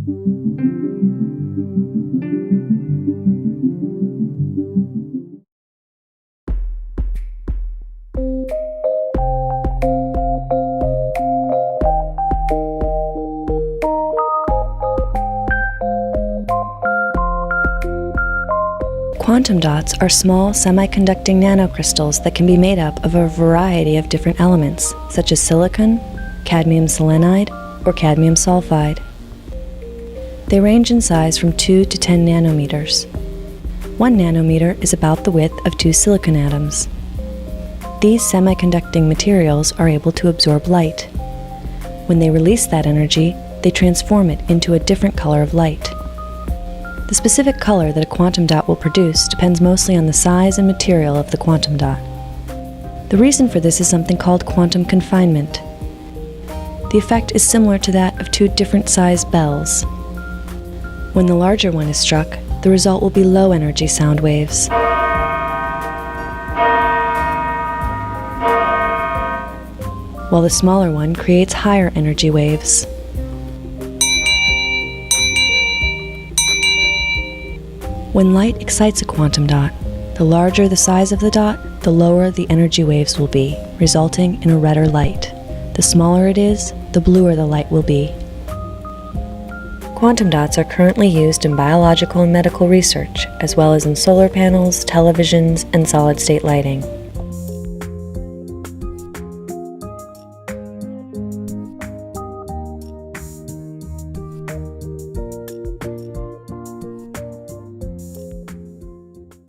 Quantum dots are small semiconducting nanocrystals that can be made up of a variety of different elements, such as silicon, cadmium selenide, or cadmium sulfide. They range in size from 2 to 10 nanometers. 1 nanometer is about the width of 2 silicon atoms. These semiconducting materials are able to absorb light. When they release that energy, they transform it into a different color of light. The specific color that a quantum dot will produce depends mostly on the size and material of the quantum dot. The reason for this is something called quantum confinement. The effect is similar to that of 2 different sized bells. When the larger one is struck, the result will be low energy sound waves. While the smaller one creates higher energy waves. When light excites a quantum dot, the larger the size of the dot, the lower the energy waves will be, resulting in a redder light. The smaller it is, the bluer the light will be. Quantum dots are currently used in biological and medical research, as well as in solar panels, televisions, and solid-state lighting.